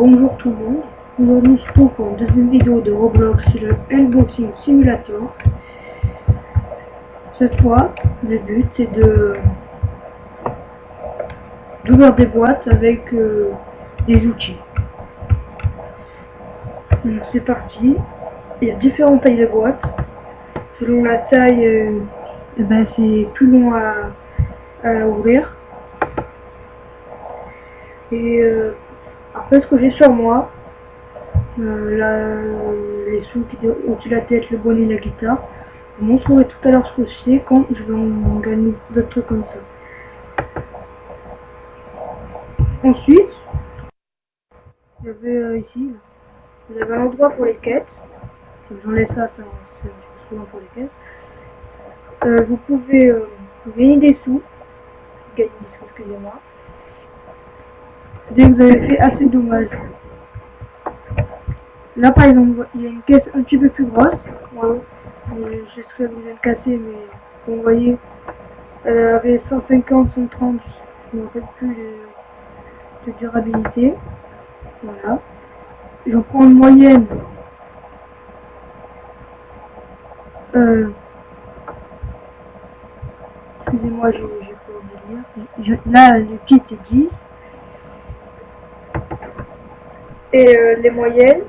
Bonjour tout le monde, aujourd'hui on se retrouve pour une deuxième vidéo de Roblox sur le Unboxing Simulator. Cette fois, le but c'est d'ouvrir des boîtes avec des outils. Donc c'est parti, il y a différentes tailles de boîtes. Selon la taille, c'est plus long à ouvrir. Et après ce que j'ai sur moi, les sous qui étaient au-dessus de la tête, le bonnet et la guitare. Je vous montrerai tout à l'heure ce que c'est quand je vais en gagner d'autres trucs comme ça. Ensuite, il y avait ici, vous avez un endroit pour les quêtes. Si j'enlève ça, c'est souvent pour les quêtes. Vous pouvez gagner des sous. Gagner des sous, excusez-moi. Dès que vous avez fait assez de dommages. Là par exemple, il y a une caisse un petit peu plus grosse. Voilà. J'essaierai de vous la casser, mais vous voyez, elle avait 150, 130, je ne me rappelle plus de durabilité. Voilà. J'en prends une moyenne. Excusez-moi, j'ai pas oublié de lire. Là, le kit est 10. Et les moyennes,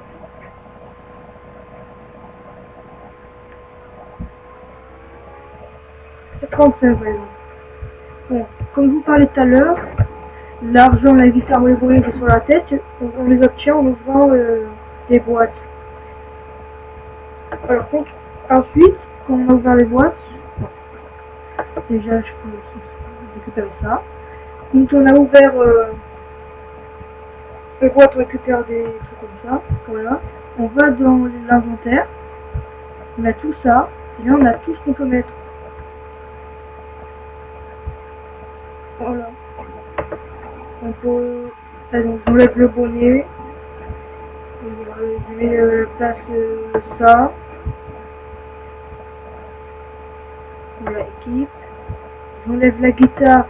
c'est 35 par exemple. Bon, comme je vous parlais tout à l'heure, l'argent, la guitare ou les bruits sur la tête, on les obtient en ouvrant des boîtes. Alors, ensuite, quand on a ouvert les boîtes, déjà je peux récupérer ça. Quand on a ouvert les boîtes, on récupère des trucs comme ça. Voilà. On va dans l'inventaire, on a tout ça, et là on a tout ce qu'on peut mettre. Voilà. On peut, par exemple, j'enlève le bonnet, je mets place ça, on l'équipe. J'enlève la guitare,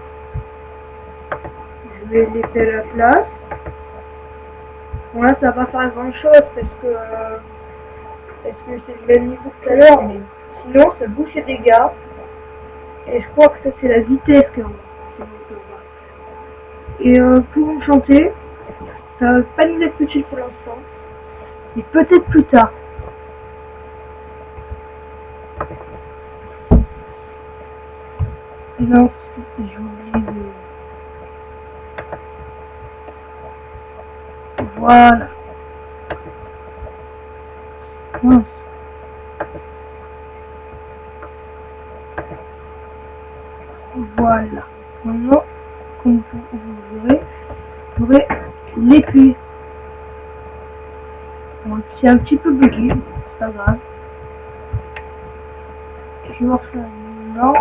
je vais l'épée à la place. Bon là ça va pas faire grand chose parce que c'est le même niveau que tout à l'heure, mais sinon ça bouge les dégâts. Et je crois que ça c'est la vitesse quand même. Et pour enchanter, ça va pas nous être utile pour l'instant. Et peut-être plus tard. Non, j'ai oublié de... Voilà. Mince. Voilà. Maintenant, comme vous verrez l'épée. Bon, c'est un petit peu bugué, c'est pas grave. Je vais voir ça. Non.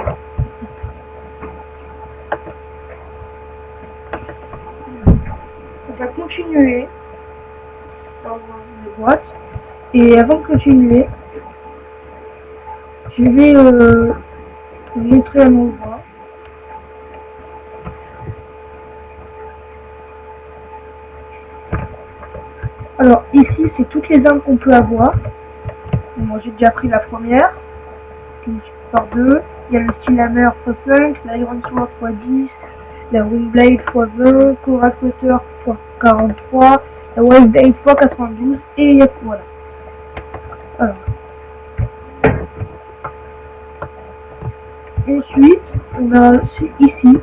On va continuer dans les boîtes. Et avant de continuer, je vais vous montrer un endroit. Alors ici, c'est toutes les armes qu'on peut avoir. Moi, j'ai déjà pris la première, qui est par 2. Il y a le Steel Hammer x5, l'Iron Sword x10, la Windblade x20, Cora Cutter x43, la Windblade x92, et voilà. Alors. Ensuite, on a ici,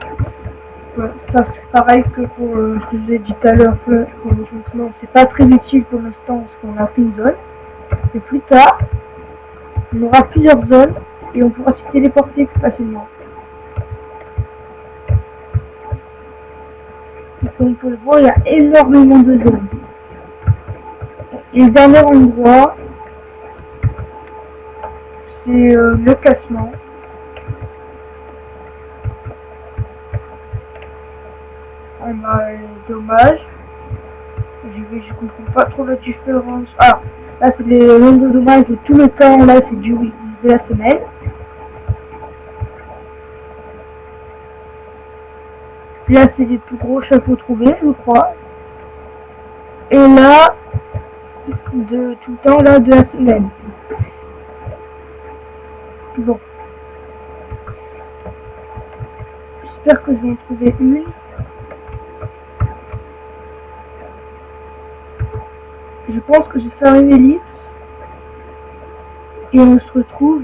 ça c'est pareil que pour ce que je vous ai dit tout à l'heure, pour le changement, c'est pas très utile pour l'instant parce qu'on a qu'une zone. Et plus tard, on aura plusieurs zones et on pourra se téléporter plus facilement. Et comme on peut le voir, il y a énormément de zones. Et le dernier endroit, c'est le classement. On a dommage. Je comprends pas trop la différence. Ah, là c'est les nombres de dommages de tout le temps, là c'est de la semaine. Là c'est les plus gros chapeaux trouvés, je crois. Et là, de tout le temps là de la semaine. Bon, j'espère que je vais en trouver une. Je pense que je vais faire une ellipse et on se retrouve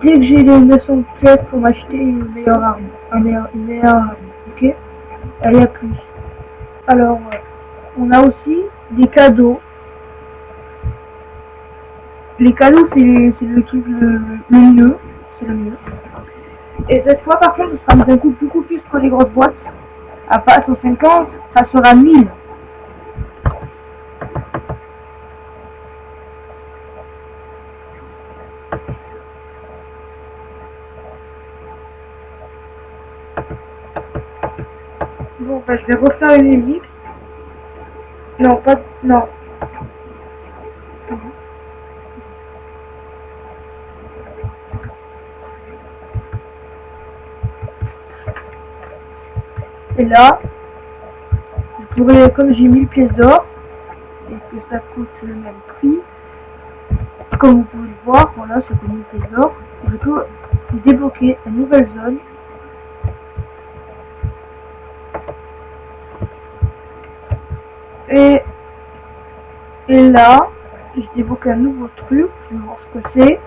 dès que j'ai les 900 pièces pour m'acheter une meilleure arme, une meilleure arme, ok? Allez, à plus. Alors, on a aussi des cadeaux. Les cadeaux, c'est le truc le mieux, c'est le mieux. Et cette fois, par contre, ce sera d'un coup beaucoup plus que les grosses boîtes. À pas 150, ça sera 1000. Bon, bah, je vais refaire une ellipse. Non, pas... Non. Et là, je pourrais, comme j'ai 1000 pièces d'or, et que ça coûte le même prix, comme vous pouvez le voir, voilà, ça coûte 1000 pièces d'or, je peux débloquer une nouvelle zone. Et là, je débloque un nouveau truc, je vais voir ce que c'est.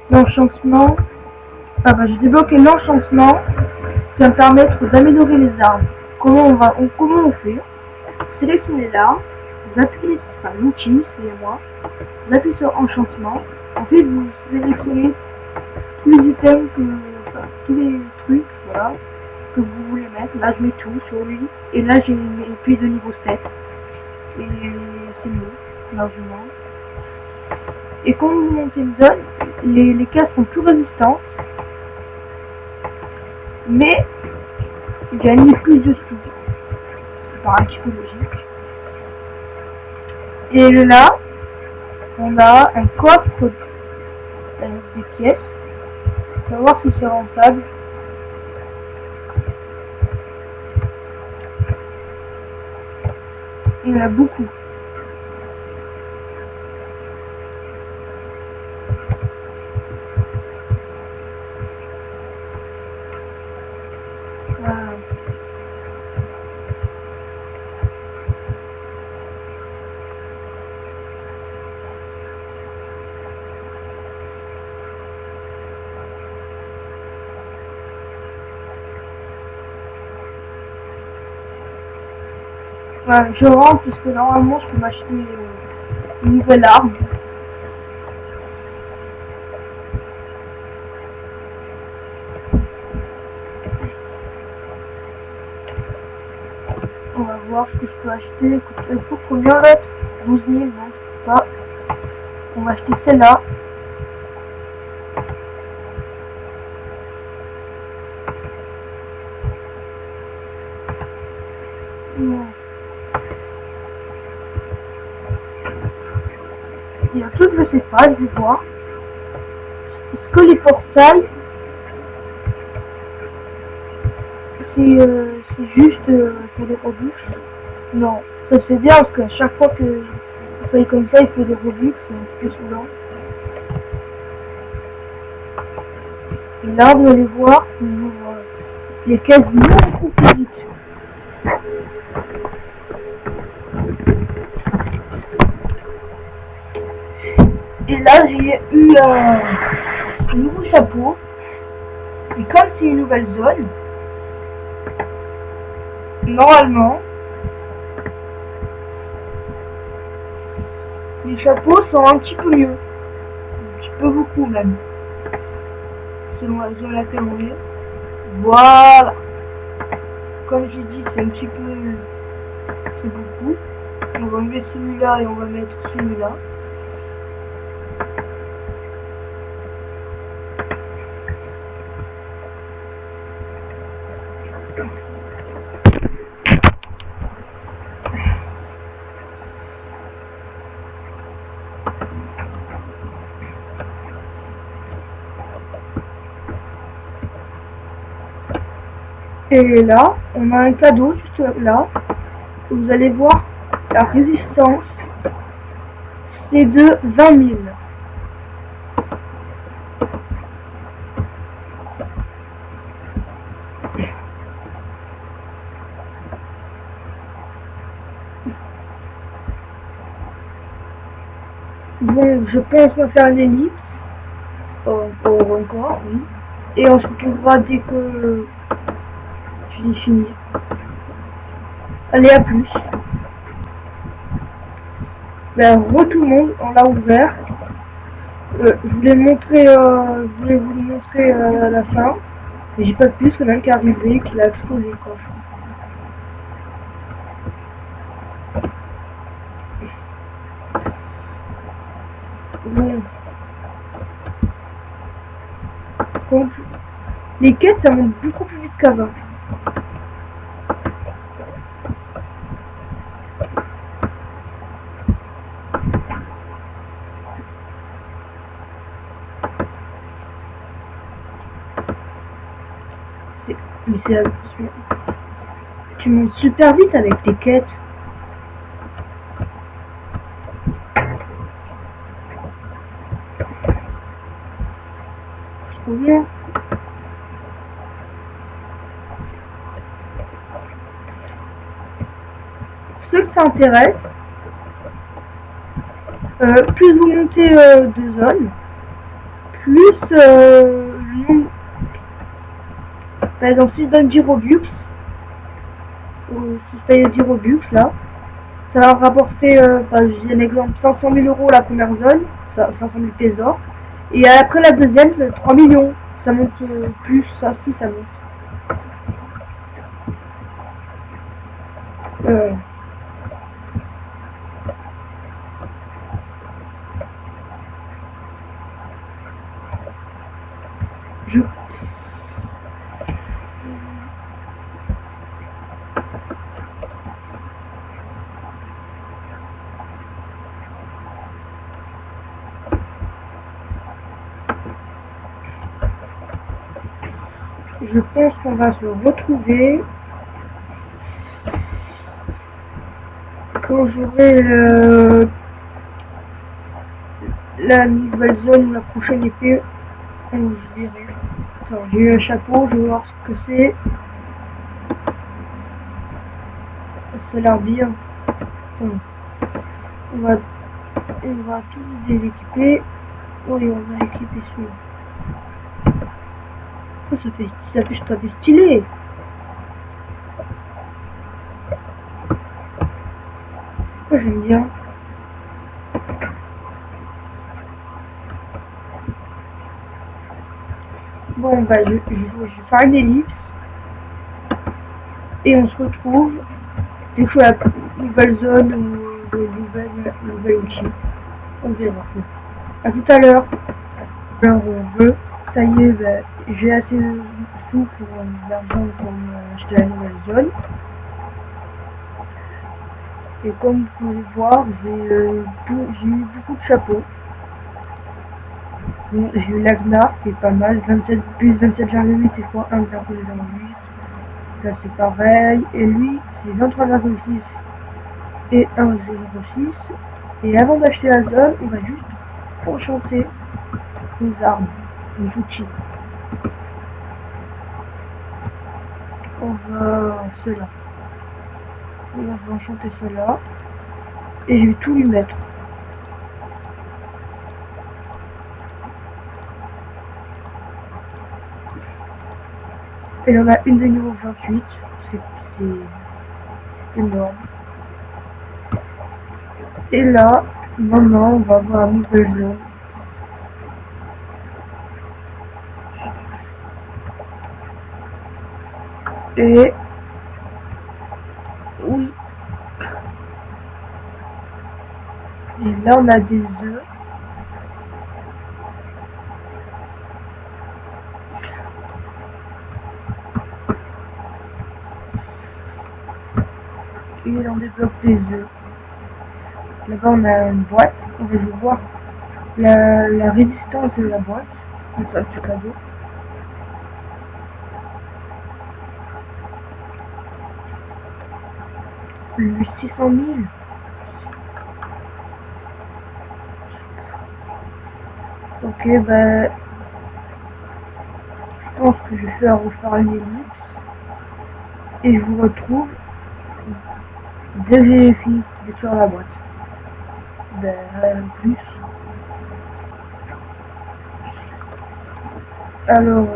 L'enchantement. Ah bah, j'ai débloqué l'enchantement qui va me permettre d'améliorer les armes. Comment on fait? Sélectionnez l'arme, vous appuyez sur l'outil, excusez-moi, vous appuyez sur enchantement, ensuite vous sélectionnez tous les items tous les trucs, voilà, que vous voulez mettre. Là je mets tout sur lui, et là j'ai une épée de niveau 7, et c'est mieux, largement. Et quand vous montez une zone, les cases sont plus résistantes, mais il gagne plus de sous. C'est pas un petit peu logique. Et là, on a un coffre avec des pièces. On va voir si c'est rentable. Il y en a beaucoup. Voilà. Voilà, je rentre parce que normalement je peux m'acheter une nouvelle arme. On va voir ce que je peux acheter. Elle coûte combien là? 12 000, non, je sais pas. On va acheter celle-là. Non. Il y a un truc, je sais pas, je vais voir. Est-ce que les portails, c'est juste pour les Robux? Non. Ça c'est bien parce qu'à chaque fois que je fais comme ça, il fait des Robux, c'est un petit peu saoulant. Et là, vous allez voir, les cases beaucoup plus vite. Et là, j'ai eu un nouveau chapeau. Et comme c'est une nouvelle zone, normalement, les chapeaux sont un petit peu mieux. Un petit peu beaucoup même. Selon la zone à laquelle on est. Voilà. Comme j'ai dit, c'est un petit peu... C'est beaucoup. On va mettre celui-là et on va mettre celui-là. Et là, on a un cadeau juste là. Vous allez voir la résistance, c'est de 20 000. Bon, je pense qu'on va faire une ellipse. Encore, oui. Et on se retrouvera dès que j'ai fini. Allez, à plus. Ben, tout le monde, on l'a ouvert. Je voulais vous le montrer à la fin. Mais j'ai pas pu, c'est même qui est arrivé, qu'il a explosé le coffre. Bon, donc, les quêtes, ça monte beaucoup plus vite qu'avant. Mais tu montes super vite avec tes quêtes. C'est trop bien. Ceux que ça intéresse, plus vous montez de zone, plus le nombre, par exemple si je donne 10 Robux, ou si je paye 10 Robux là, ça va rapporter, je dis un exemple, 500 000 euros la première zone, 500 000 trésors, et après la deuxième, c'est 3 millions, ça monte plus, ça aussi ça monte. Euh, je Je pense qu'on va se retrouver quand j'aurai la nouvelle zone, la prochaine épée. Je verrai. Attends, j'ai eu un chapeau, je vais voir ce que c'est. Ça a l'air bien. Bon, on va tous déséquiper. Oui, on va équiper celui-là. Oh, ça fait stylé. Oh, j'aime bien. Bon, bah, je vais faire une ellipse. Et on se retrouve dès que la nouvelle zone ou le nouvel outil. On verra. A tout à l'heure. Alors, ça y est, bah, j'ai assez de sous pour l'argent pour acheter la nouvelle zone. Et comme vous pouvez voir, j'ai eu beaucoup de chapeaux. Bon, j'ai eu l'Agnar qui est pas mal, 27 plus 27,8 et fois 1,08. Là c'est pareil. Et lui, c'est 23,6 et 1,06. Et avant d'acheter la zone, on va juste enchanter nos armes, nos outils. On va cela. On va enchanter cela. Et je vais tout lui mettre. Et il y en a une de niveau 28. C'est énorme. Et là, maintenant, on va voir une nouvelle zone. Et oui. Et là, on a des œufs. Et on développe des œufs. Là-bas, on a une boîte. On va voir la résistance de la boîte. C'est un petit cadeau. Le 600 000. Ok, bah, je pense que je vais faire refaire une ellipse. Et je vous retrouve dès que j'ai fini de sur la boîte. Ben, rien de plus. Alors,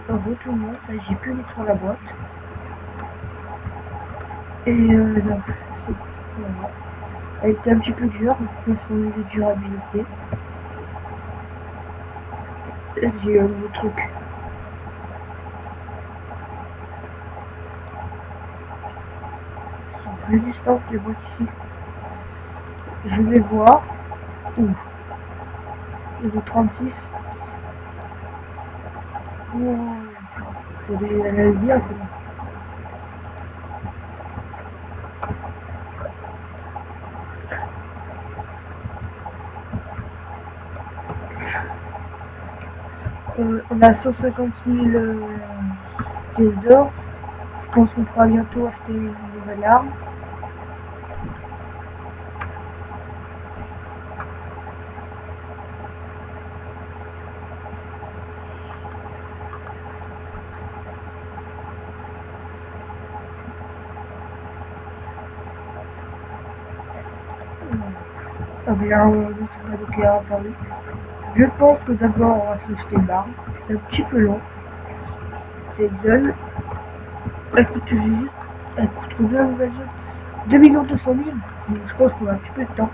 retournons, j'ai pu mettre sur la boîte. Et donc, voilà. Elle était un petit peu dure, mais son niveau de durabilité. J'ai un nouveau truc. Sans résistance de boîte ici. Je vais voir. Ouh, niveau 36. Wow. C'est des analyses bien, c'est bon. On a 150 000 pièces d'or. Je pense qu'on pourra bientôt acheter une nouvelle arme. Ah bien, c'est pas donc à Paris. Je pense que d'abord on va s'acheter l'arme. C'est un petit peu long. C'est jeune. Elle coûte juste. Elle coûte combien la nouvelle jeune 2 200 000. Donc je pense qu'on a un petit peu de temps.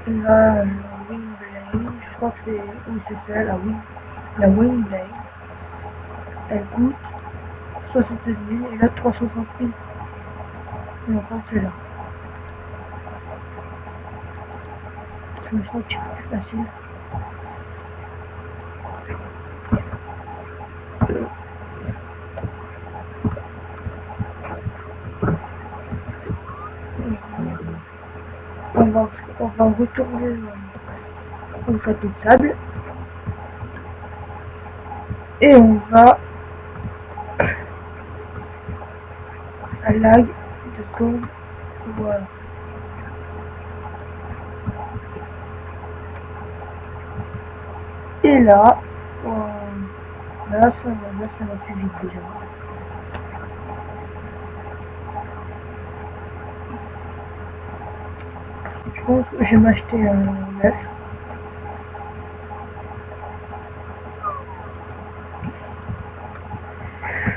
Là, la Wingblade, je crois que c'est. Oui, c'est ça, la Wingblade. Elle coûte 67 000 et là 360 000. Et enfin c'est là. Ça me semble un petit peu plus facile. On va retourner au château de sable et on va à lag de secondes. Voilà. Et là, là ça va plus vite déjà. Je pense que je vais m'acheter un neuf.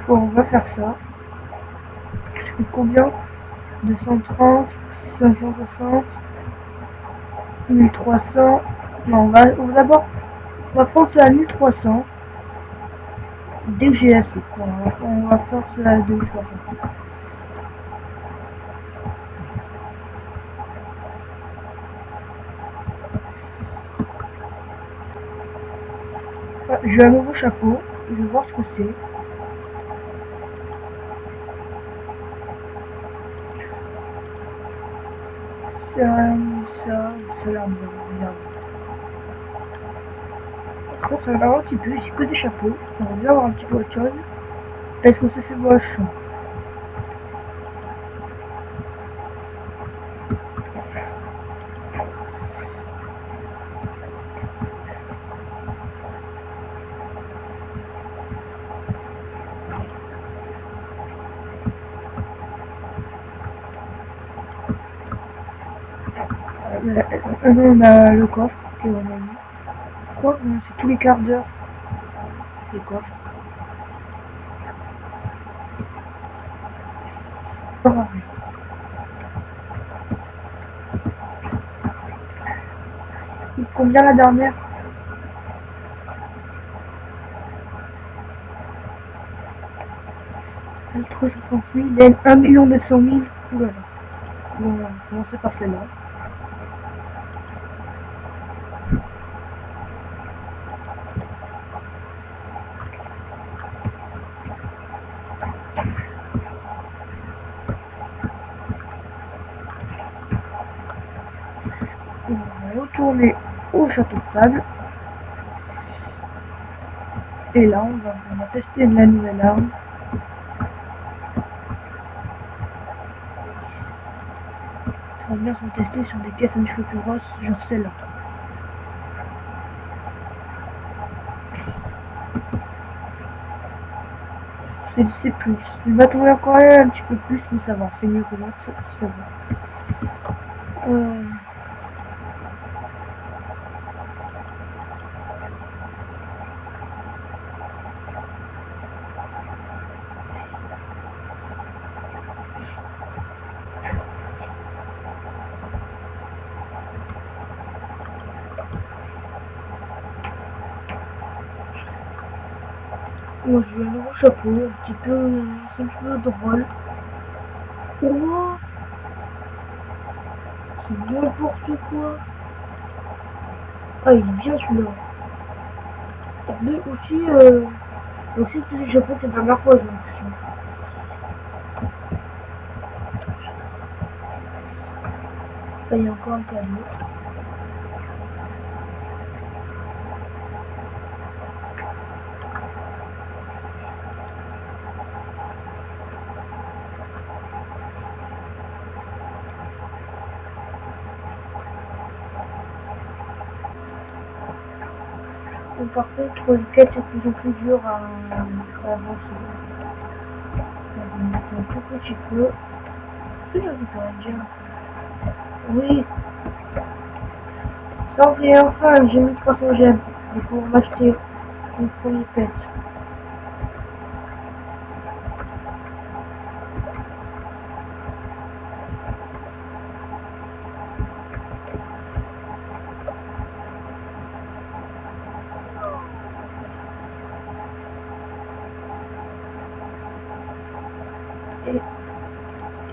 Bon, on va faire ça. Ça coûte combien 230, 560, 1300. Non, on va d'abord, on va prendre ça à 1300. Dès que j'ai assez, on va faire cela à 2300. J'ai un nouveau chapeau, je vais voir ce que c'est. Ça a l'air bien, regarde. Par contre, ça va un petit peu, j'ai que des chapeaux. On va bien voir un petit peu autre chose. Est-ce que ça fait moche? On a le coffre, que on a mis. Je crois que c'est tous les quarts d'heure, les coffres. Combien la dernière? 360 000, il y a 1 200 000. Oulala. Bon, on va commencer par celle-là. retourner au château de sable. Et là, on va vraiment tester la nouvelle arme. On va bien se tester sur des pièces un petit peu plus grosses, genre celle-là. C'est plus. Il va tomber encore un petit peu plus, mais ça va. C'est mieux que l'autre, ça va. Moi je veux un nouveau chapeau, c'est un petit peu drôle. Oh, c'est n'importe quoi. Ah, il est bien celui-là. Mais aussi tous les chapeaux c'est la dernière fois, j'ai l'impression. Là, il y a encore un cadeau. Par contre, les quêtes c'est de plus en plus dur à avancer. Un tout petit peu. Est-ce que j'avais pas à dire? Oui, ça et enfin, j'ai mis 300 gemmes. Il faut m'acheter une première pète.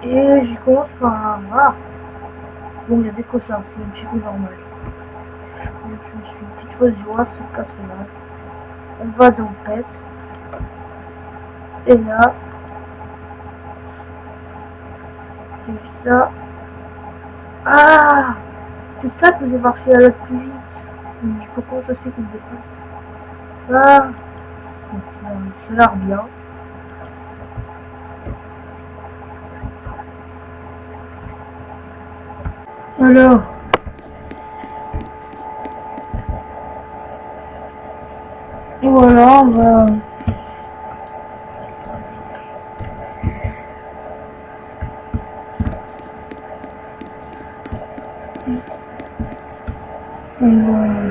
Et j'y commence par un... Ah, bon, il y a des cossards, c'est un petit peu normal. Donc, je me suis une petite oiseau, ce casse-là. On va dans pète. Et là, c'est ça. Ah, c'est ça que j'ai marché à la plus vite. Mais je comment ça se fait qu'il me dépasse. Ah, ça a l'air bien. Alors, voilà, on va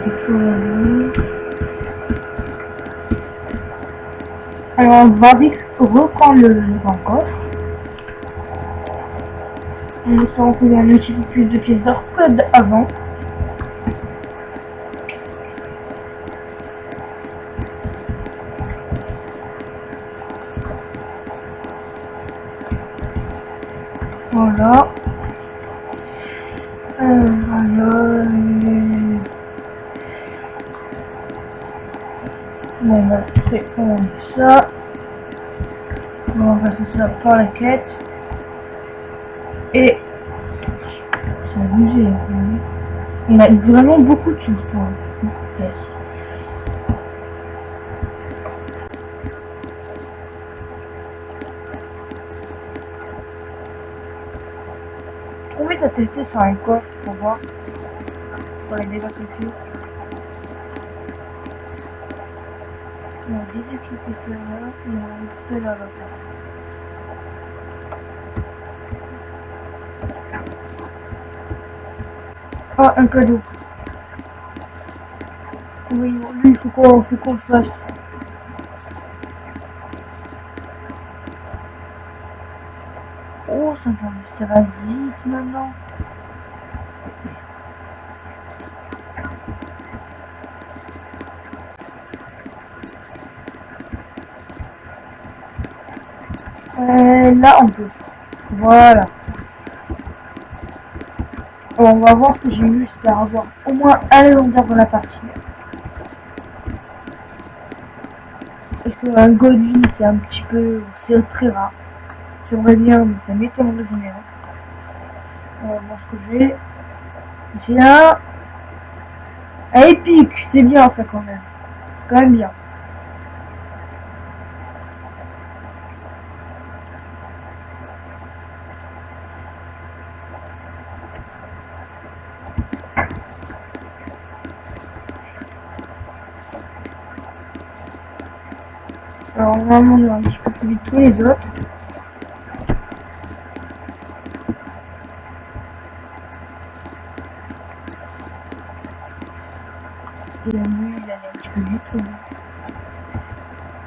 déployer. Alors, on va reprendre le grand coffre. On espère qu'il y a un petit peu plus de pièces d'or que d'avant. Voilà. Voilà. Bon, bah, c'est comme ça. On va passer ça par la quête. Et c'est abusé. Hein. On a vraiment beaucoup de choses pour beaucoup de pièces. Combien t'as testé sur un coffre pour voir pour les dégâts sociaux? Il y a 10 équipes là, il y a un seul à la place. Ah, un cadeau. Oui, lui, il faut qu'on le fasse. Oh, ça va vite maintenant. Là, on peut. Voilà. Alors, on va voir ce que j'ai eu, j'espère avoir au moins à la longueur de la partie. Parce qu'un Godly, c'est un petit peu... c'est très rare. J'aimerais bien, mais ça m'étonne de générer. On va voir ce que j'ai. J'ai un... Ah, épique, c'est bien ça quand même. C'est quand même bien. Alors normalement on a un petit peu plus vite que les autres. Et lui il allait un petit peu vite.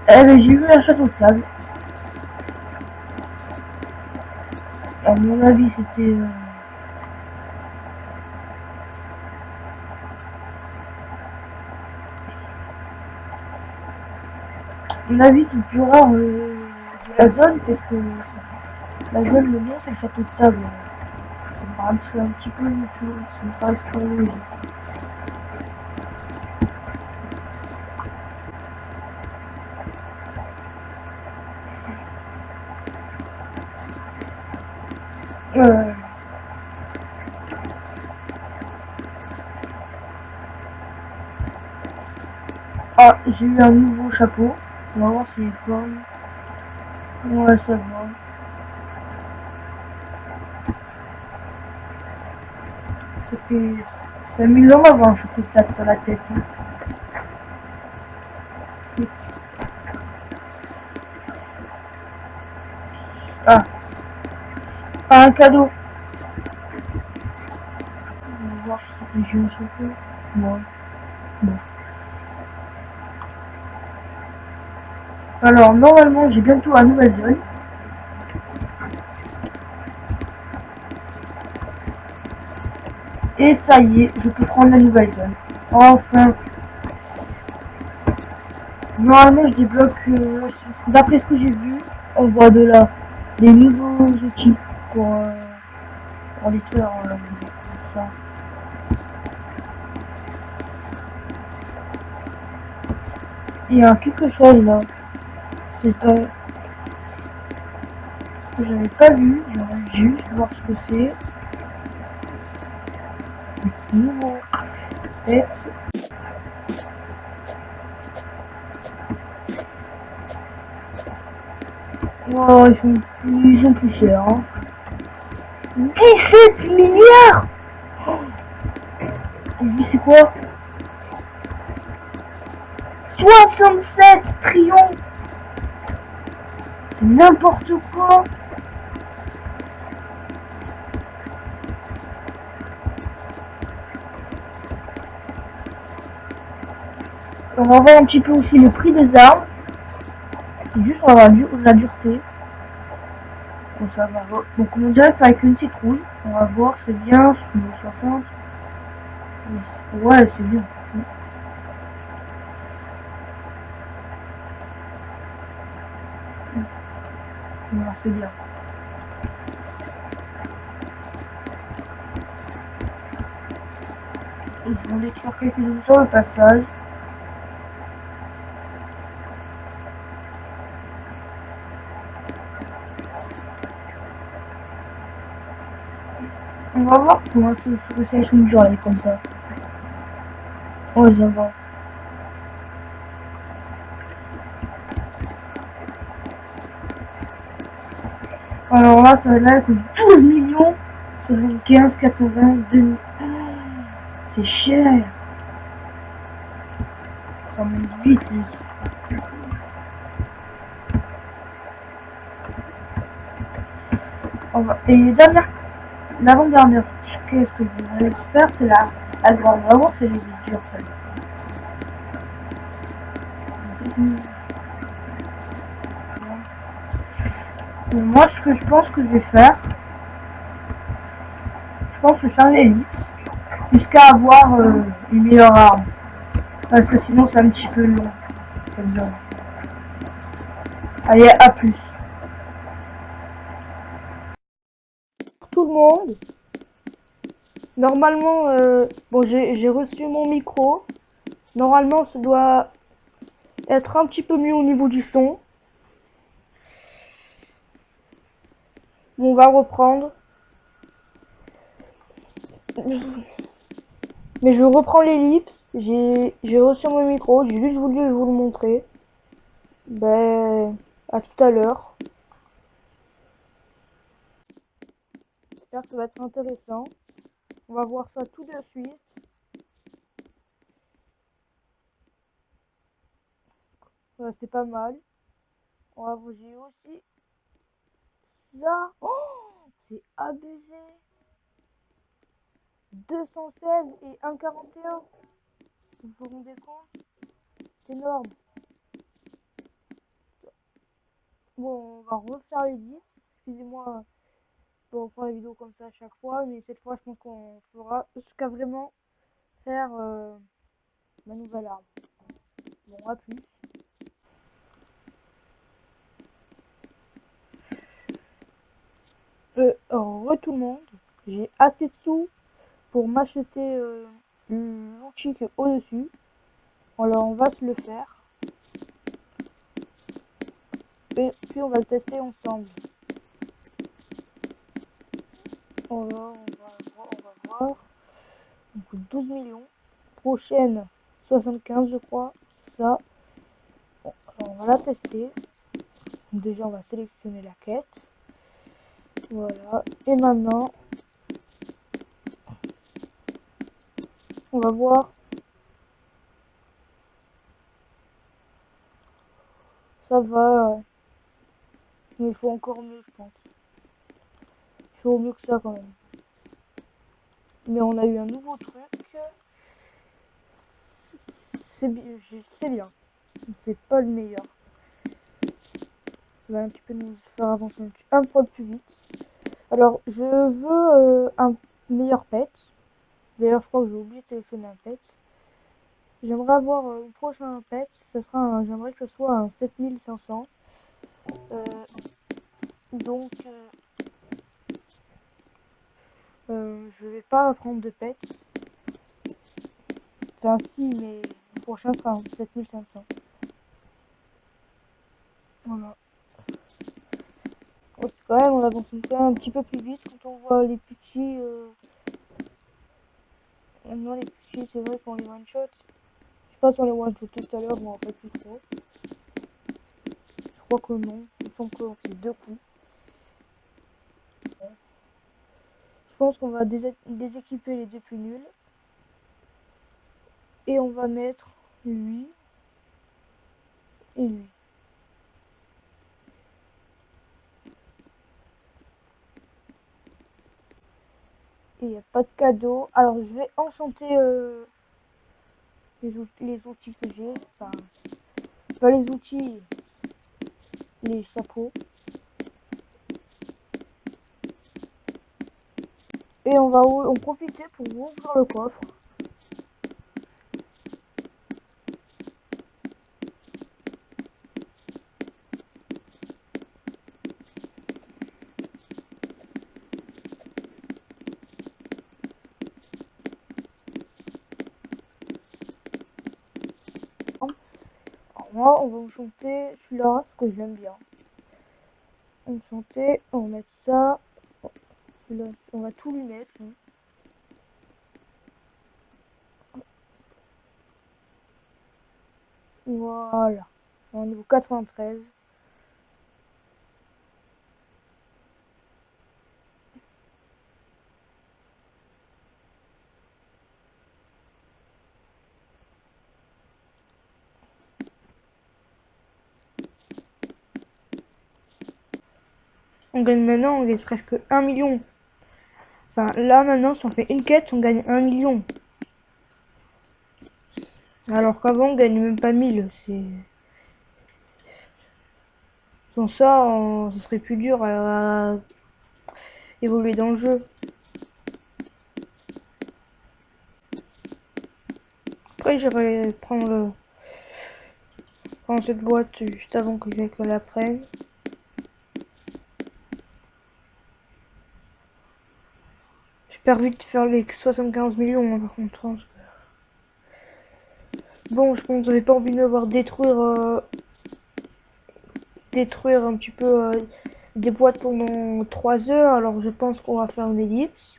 Eh ben j'ai vu un château de sable. À mon avis c'était... À mon avis c'est le plus rare de la zone parce que la zone le nom c'est le château de sable. Ça me paraît un petit peu plus... Ça me paraît plus logique. Euh... Ah, j'ai eu un nouveau chapeau. On va voir si c'est quoi. Ouais, ça va. Ça fait... C'est amusant d'avoir un chapeau de sable sur la tête. Hein. Ah, pas un cadeau. On va voir si j'ai un chapeau. Ouais. Bon. Alors, normalement, j'ai bientôt un nouvelle zone. Et ça y est, je peux prendre la nouvelle zone. Enfin, normalement, je débloque, d'après ce que j'ai vu, on voit de là des nouveaux outils pour les tueurs, ça. Il y a quelque chose là. C'est un que j'avais pas vu. J'aurais juste voir ce que c'est. Nouveau. Et... oh, ils sont plus chers. Hein. 17 milliards. C'est quoi? 67 trillions. C'est n'importe quoi. On va voir un petit peu aussi le prix des armes. C'est juste on va la dureté. Bon, ça va. Donc on dirait avec une citrouille. On va voir, c'est bien. 60. Ouais, c'est bien. Voilà, c'est bien. Ils vont détruire quelques choses sur le passage. On va voir comment ça se une journée comme ça. Ouais, ça va. Alors là, ça là coûte 12 millions. 75, 80, 2000. C'est cher. Ça monte vite. Et l'avant-dernière, qu'est-ce que je voudrais faire, c'est la grande. Vraiment, c'est les dures, moi, ce que je pense que je vais faire, je pense que c'est un élite, jusqu'à avoir une meilleure arme. Parce que sinon, c'est un petit peu long. Comme ça. Allez, à plus. Tout le monde. Normalement, bon, j'ai reçu mon micro. Normalement, ça doit être un petit peu mieux au niveau du son. On va reprendre. Mais je reprends l'ellipse. J'ai reçu mon micro, j'ai juste voulu vous le montrer. Ben, à tout à l'heure. J'espère que ça va être intéressant. On va voir ça tout de suite. C'est pas mal. On va vous dire aussi ça. Oh, c'est abusé. 216 et 1,41. Vous vous rendez compte? C'est énorme. Bon, on va refaire les 10. Excusez-moi pour faire la vidéo comme ça à chaque fois, mais cette fois, je pense qu'on fera jusqu'à vraiment faire ma nouvelle arme. Bon, à plus. Tout le monde, j'ai assez de sous pour m'acheter l'outil qui est au-dessus. Alors, on va se le faire. Et puis, on va le tester ensemble. On va voir. Donc, 12 millions. Prochaine, 75, je crois. Ça. Bon, alors, on va la tester. Donc, déjà, on va sélectionner la quête. Voilà. Et maintenant, on va voir. Ça va. Mais il faut encore mieux, je pense. Il faut mieux que ça, quand même. Mais on a eu un nouveau truc. C'est bien. C'est pas le meilleur. Ça va un petit peu nous faire avancer un peu plus vite. Alors, je veux un meilleur pet. D'ailleurs, je crois que j'ai oublié de sélectionner un pet. J'aimerais avoir un prochain pet. J'aimerais que ce soit un 7500. Donc, je vais pas prendre de pet. Enfin, si, mais le prochain sera un 7500. Voilà. Oh, quand même, on avance un petit peu plus vite quand on voit les petits. Non, les petits, c'est vrai qu'on les one-shot. Je sais pas si on les one-shot tout à l'heure, je m'en rappelle plus trop. Je crois que non. Il me semble qu'on fait 2 coups. Je pense qu'on va déséquiper les 2 plus nuls. Et on va mettre lui et lui. Et il n'y a pas de cadeau. Alors je vais enchanter les outils que j'ai. Enfin, pas les outils, les chapeaux. Et on va en profiter pour ouvrir le coffre. Alors moi, on va enchanter celui-là, parce que je l'aime bien. Enchanter, on va mettre ça. Là, on va tout lui mettre. Hein. Voilà. On est au niveau 93. On gagne maintenant, on gagne presque 1 million. Enfin, là maintenant, si on fait une quête, on gagne 1 million. Alors qu'avant, on gagne même pas 1000. C'est... Sans ça, ce serait plus dur à évoluer dans le jeu. Après, j'irai prendre cette boîte juste avant que quelqu'un la prenne. J'espère vite faire les 75 millions, hein, par contre. Hein, bon, je pense que j'avais pas envie de me voir détruire un petit peu des boîtes pendant 3 heures. Alors, je pense qu'on va faire une ellipse.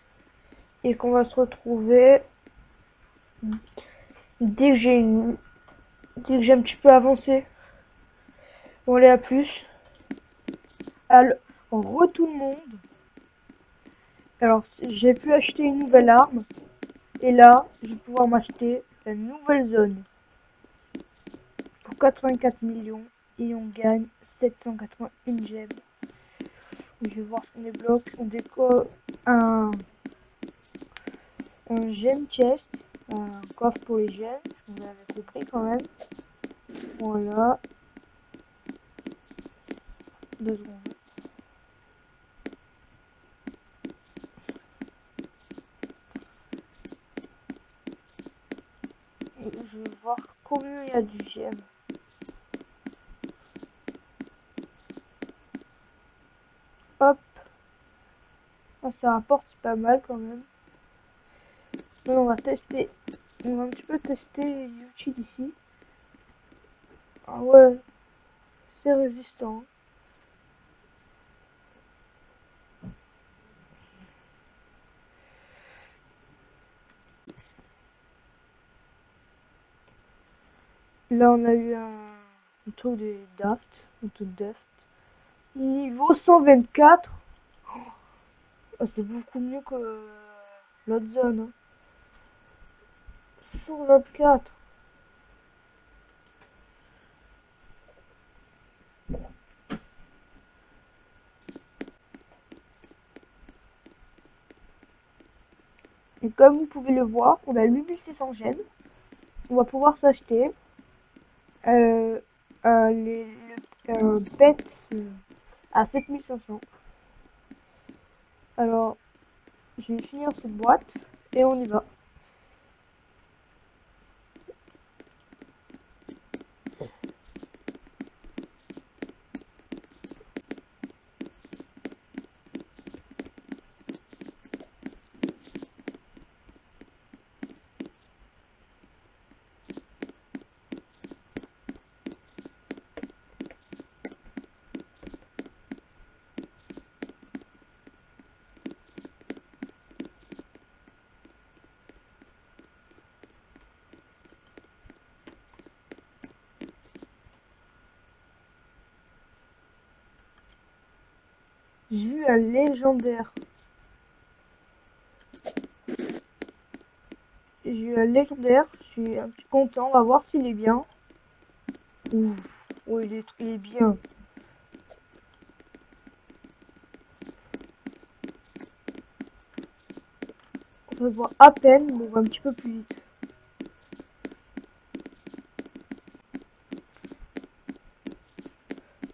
Et qu'on va se retrouver Dès que j'ai un petit peu avancé, on est à plus. Alors, tout le monde. Alors, j'ai pu acheter une nouvelle arme. Et là, je vais pouvoir m'acheter la nouvelle zone. Pour 84 millions. Et on gagne 781 gemmes. Je vais voir ce qu'on débloque. On décolle un gemme chest. Un coffre pour les gemmes. Vous avez compris quand même. Voilà. 2 secondes. Et je vais voir combien il y a du gemme. Hop. Ah, ça rapporte pas mal quand même. Donc, on va tester. On va un petit peu tester les outils d'ici. Ah ouais. C'est résistant. Là, on a eu un truc de Daft. Un truc Daft. Niveau 124. Oh, c'est beaucoup mieux que l'autre zone. Hein. 124. Et comme vous pouvez le voir, on a 8600 gemmes. On va pouvoir s'acheter les pets à 7500. Alors, je vais finir cette boîte et on y va. J'ai eu un légendaire. J'ai eu un légendaire. Je suis un petit content. On va voir s'il est bien. Ouh. Oh, il est bien. On va voir à peine, mais on va un petit peu plus vite.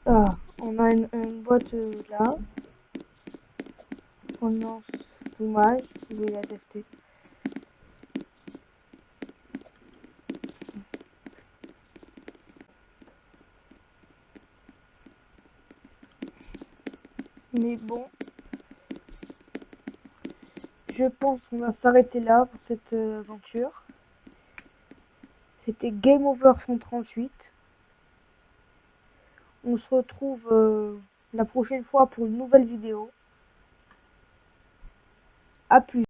Ah, on a une boîte là. Oh non, c'est dommage. Je vais la tester. Mais bon, je pense qu'on va s'arrêter là pour cette aventure. C'était Game Over 138. On se retrouve la prochaine fois pour une nouvelle vidéo. A plus.